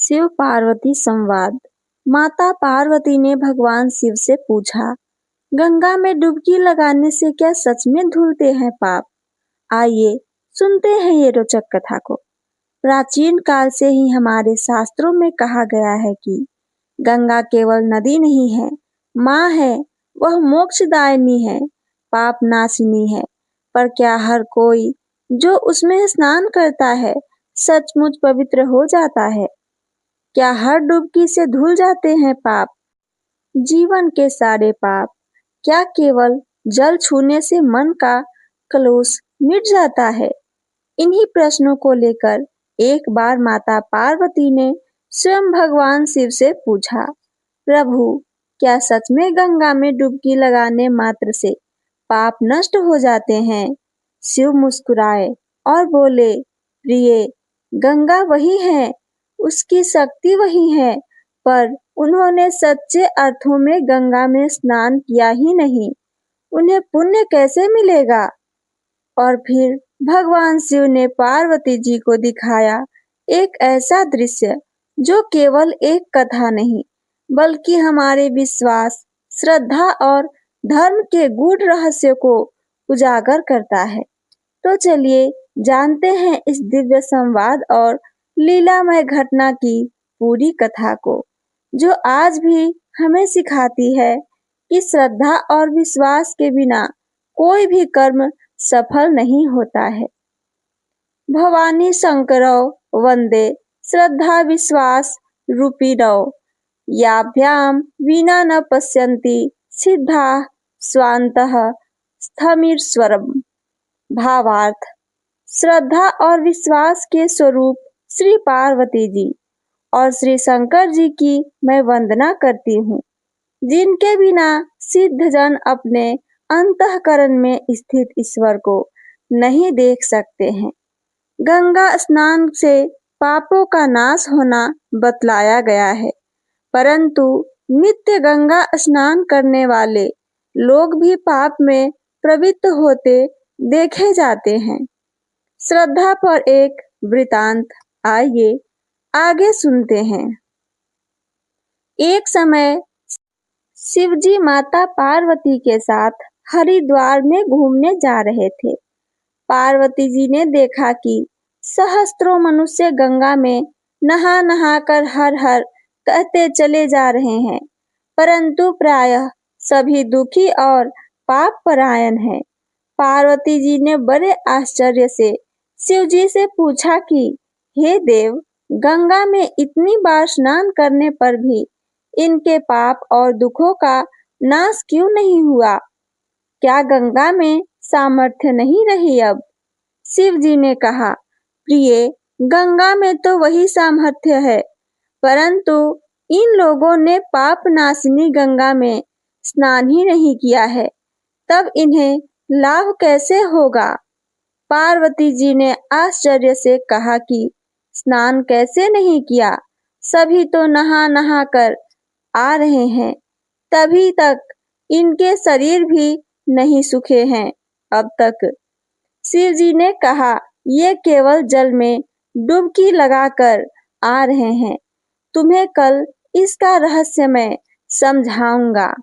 शिव पार्वती संवाद। माता पार्वती ने भगवान शिव से पूछा, गंगा में डुबकी लगाने से क्या सच में धुलते हैं पाप? आइए सुनते हैं ये रोचक कथा को। प्राचीन काल से ही हमारे शास्त्रों में कहा गया है कि गंगा केवल नदी नहीं है, माँ है। वह मोक्षदायिनी है, पाप नाशिनी है। पर क्या हर कोई जो उसमें स्नान करता है सचमुच पवित्र हो जाता है? क्या हर डुबकी से धुल जाते हैं पाप, जीवन के सारे पाप? क्या केवल जल छूने से मन का कलुष मिट जाता है? इन्हीं प्रश्नों को लेकर एक बार माता पार्वती ने स्वयं भगवान शिव से पूछा, प्रभु, क्या सच में गंगा में डुबकी लगाने मात्र से पाप नष्ट हो जाते हैं? शिव मुस्कुराए और बोले, प्रिय, गंगा वही है, उसकी शक्ति वही है, पर उन्होंने सच्चे अर्थों में गंगा में स्नान किया ही नहीं, उन्हें पुण्य कैसे मिलेगा? और फिर भगवान शिव ने पार्वती जी को दिखाया एक ऐसा दृश्य जो केवल एक कथा नहीं, बल्कि हमारे विश्वास, श्रद्धा और धर्म के गूढ़ रहस्य को उजागर करता है। तो चलिए जानते हैं इस दिव्य संवाद और लीलामय घटना की पूरी कथा को, जो आज भी हमें सिखाती है कि श्रद्धा और विश्वास के बिना कोई भी कर्म सफल नहीं होता है। भवानी शंकरौ वंदे श्रद्धा विश्वास रूपिणौ, याभ्याम विना न पश्यन्ति सिद्धा स्वान्तः स्थमीश्वरम। भावार्थ: श्रद्धा और विश्वास के स्वरूप श्री पार्वती जी और श्री शंकर जी की मैं वंदना करती हूँ, जिनके बिना सिद्ध जन अपने अंतःकरण में स्थित ईश्वर को नहीं देख सकते हैं। गंगा स्नान से पापों का नाश होना बतलाया गया है, परंतु नित्य गंगा स्नान करने वाले लोग भी पाप में प्रवृत्त होते देखे जाते हैं। श्रद्धा पर एक वृतांत, आइए आगे सुनते हैं। एक समय शिवजी माता पार्वती के साथ हरिद्वार में घूमने जा रहे थे। पार्वती जी ने देखा कि सहस्त्रों मनुष्य गंगा में नहा नहा कर हर हर कहते चले जा रहे हैं, परंतु प्रायः सभी दुखी और पाप परायण हैं। पार्वती जी ने बड़े आश्चर्य से शिव जी से पूछा कि हे देव, गंगा में इतनी बार स्नान करने पर भी इनके पाप और दुखों का नाश क्यों नहीं हुआ? क्या गंगा में सामर्थ्य नहीं रही अब? शिव जी ने कहा, प्रिय, गंगा में तो वही सामर्थ्य है, परंतु इन लोगों ने पाप नाशिनी गंगा में स्नान ही नहीं किया है, तब इन्हें लाभ कैसे होगा? पार्वती जी ने आश्चर्य से कहा कि स्नान कैसे नहीं किया? सभी तो नहा नहा कर आ रहे हैं, तभी तक इनके शरीर भी नहीं सूखे हैं अब तक। शिव जी ने कहा, ये केवल जल में डुबकी लगाकर आ रहे हैं, तुम्हें कल इसका रहस्य मैं समझाऊंगा।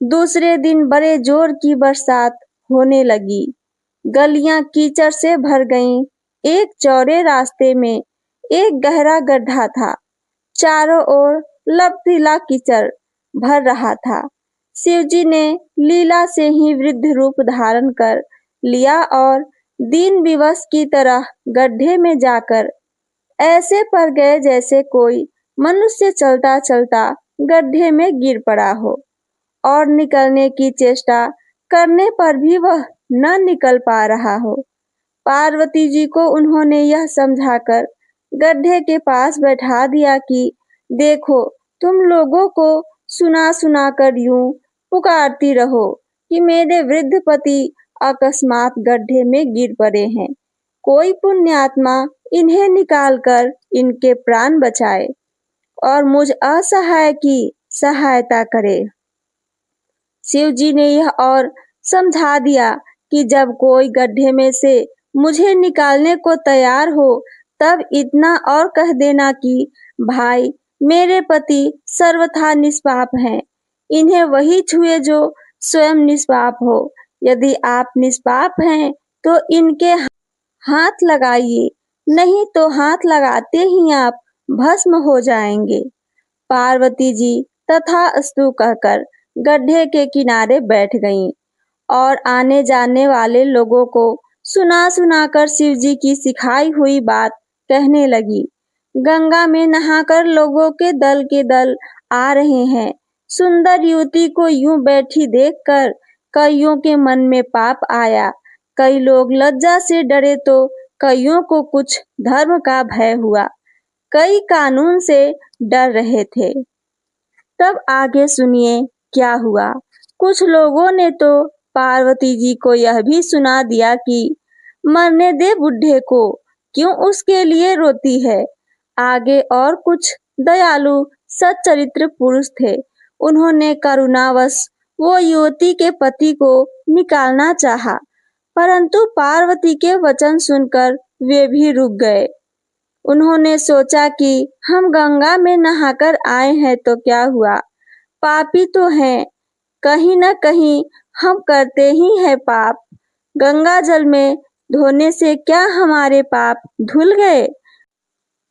दूसरे दिन बड़े जोर की बरसात होने लगी, गलियां कीचड़ से भर गईं। एक चौड़े रास्ते में एक गहरा गड्ढा था, चारों ओर लबदीला कीचड़ भर रहा था। शिवजी ने लीला से ही वृद्ध रूप धारण कर लिया और दीन विवश की तरह गड्ढे में जाकर ऐसे पड़ गए जैसे कोई मनुष्य चलता चलता गड्ढे में गिर पड़ा हो और निकलने की चेष्टा करने पर भी वह न निकल पा रहा हो। पार्वती जी को उन्होंने यह समझाकर गड्ढे के पास बैठा दिया कि देखो, तुम लोगों को सुना सुना कर यूं पुकारती रहो कि मेरे वृद्ध पति अकस्मात गड्ढे में गिर पड़े हैं, कोई पुण्यात्मा इन्हें निकालकर इनके प्राण बचाए और मुझ असहाय की सहायता करे। शिव जी ने यह और समझा दिया कि जब कोई गड्ढे में से मुझे निकालने को तैयार हो, तब इतना और कह देना कि भाई मेरे पति सर्वथा निष्पाप हैं, इन्हें वही छुए जो स्वयं निष्पाप हो। यदि आप निष्पाप हैं तो इनके हाथ लगाइए, नहीं तो हाथ लगाते ही आप भस्म हो जाएंगे। पार्वती जी तथास्तु कहकर गड्ढे के किनारे बैठ गईं और आने जाने वाले लोगों को सुना सुनाकर शिव जी की सिखाई हुई बात कहने लगी। गंगा में नहाकर लोगों के दल आ रहे हैं। सुंदर युवती को यूं बैठी देखकर कईयों के मन में पाप आया। कई लोग लज्जा से डरे तो कईयों को कुछ धर्म का भय हुआ। कई कानून से डर रहे थे। तब आगे सुनिए क्या हुआ। कुछ लोगों ने तो पार्वती जी को यह भी सुना दिया कि मरने दे बुढ़े को, क्यों उसके लिए रोती है। आगे और कुछ दयालु सच्चरित्र पुरुष थे। उन्होंने करुणावश वो युवती के पति को निकालना चाहा, परंतु पार्वती के वचन सुनकर वे भी रुक गए। उन्होंने सोचा कि हम गंगा में नहाकर आए हैं तो क्या हुआ, पापी तो हैं, कहीं न कहीं हम करते ही हैं पाप। गंगा जल में धोने से क्या हमारे पाप धुल गए?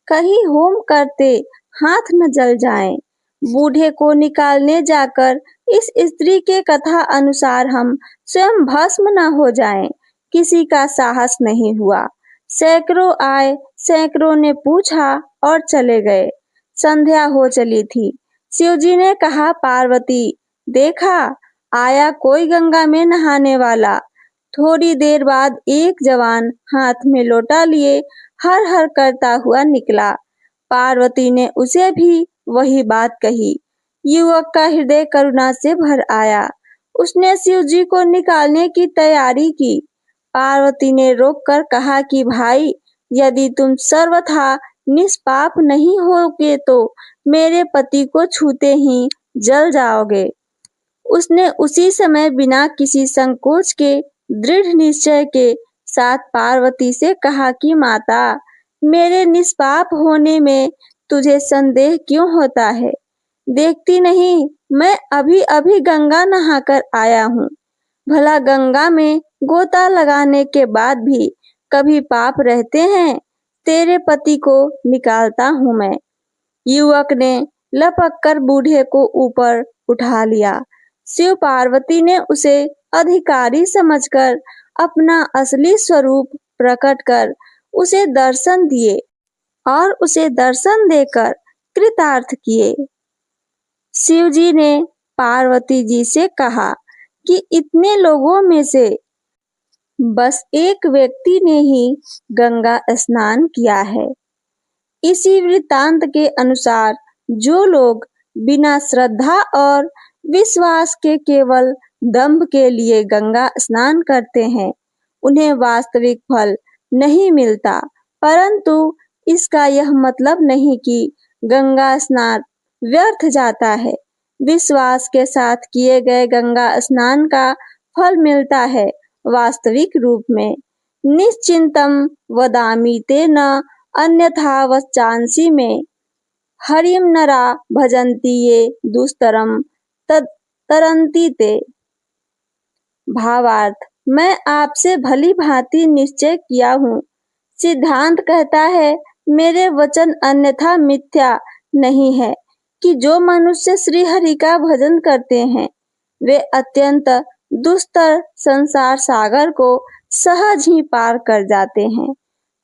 कहीं होम करते हाथ न जल जाएं। बूढ़े को निकालने जाकर इस स्त्री के कथा अनुसार हम स्वयं भस्म न हो जाएं। किसी का साहस नहीं हुआ। सैकड़ों आए, सैकड़ों ने पूछा और चले गए। संध्या हो चली थी। शिवजी ने कहा, पार्वती देखा, आया कोई गंगा में नहाने वाला। थोड़ी देर बाद एक जवान हाथ में लोटा लिए हर हर करता हुआ निकला। पार्वती ने उसे भी वही बात कही। युवक का हृदय करुणा से भर आया। उसने शिवजी को निकालने की तैयारी की। पार्वती ने रोककर कहा कि भाई, यदि तुम सर्वथा निष्पाप नहीं होगे तो मेरे पति को छूते ही जल जाओगे। उसने उसी समय बिना किसी संकोच के दृढ़ निश्चय के साथ पार्वती से कहा कि माता, मेरे निष्पाप होने में तुझे संदेह क्यों होता है? देखती नहीं, मैं अभी अभी गंगा नहाकर आया हूँ। भला गंगा में गोता लगाने के बाद भी कभी पाप रहते हैं? तेरे पति को निकालता हूँ मैं। युवक ने लपक कर बूढ़े को ऊपर उठा लिया। शिव पार्वती ने उसे अधिकारी समझकर अपना असली स्वरूप प्रकट कर उसे दर्शन दिए और उसे दर्शन देकर कृतार्थ किए। शिव जी ने पार्वती जी से कहा कि इतने लोगों में से बस एक व्यक्ति ने ही गंगा स्नान किया है। इसी वृत्तांत के अनुसार जो लोग बिना श्रद्धा और विश्वास के केवल दंभ के लिए गंगा स्नान करते हैं, उन्हें वास्तविक फल नहीं मिलता। परंतु इसका यह मतलब नहीं कि गंगा स्नान व्यर्थ जाता है। विश्वास के साथ किए गए गंगा स्नान का फल मिलता है वास्तविक रूप में। निश्चिंतम वदामि तेन अन्यथा वचांसी में हरिम नरा भजन्ति ये दुस्तरम तरंती ते। भावार्थ, मैं आपसे भली भांति निश्चय किया हूँ। सिद्धांत कहता है, मेरे वचन अन्यथा मिथ्या नहीं है कि जो मनुष्य श्री हरि का भजन करते हैं वे अत्यंत दुस्तर संसार सागर को सहज ही पार कर जाते हैं।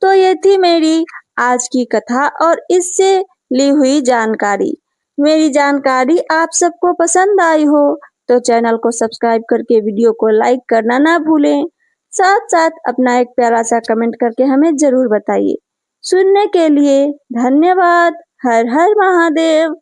तो ये थी मेरी आज की कथा और इससे ली हुई जानकारी। मेरी जानकारी आप सबको पसंद आई हो तो चैनल को सब्सक्राइब करके वीडियो को लाइक करना ना भूलें। साथ साथ अपना एक प्यारा सा कमेंट करके हमें जरूर बताइए। सुनने के लिए धन्यवाद। हर हर महादेव।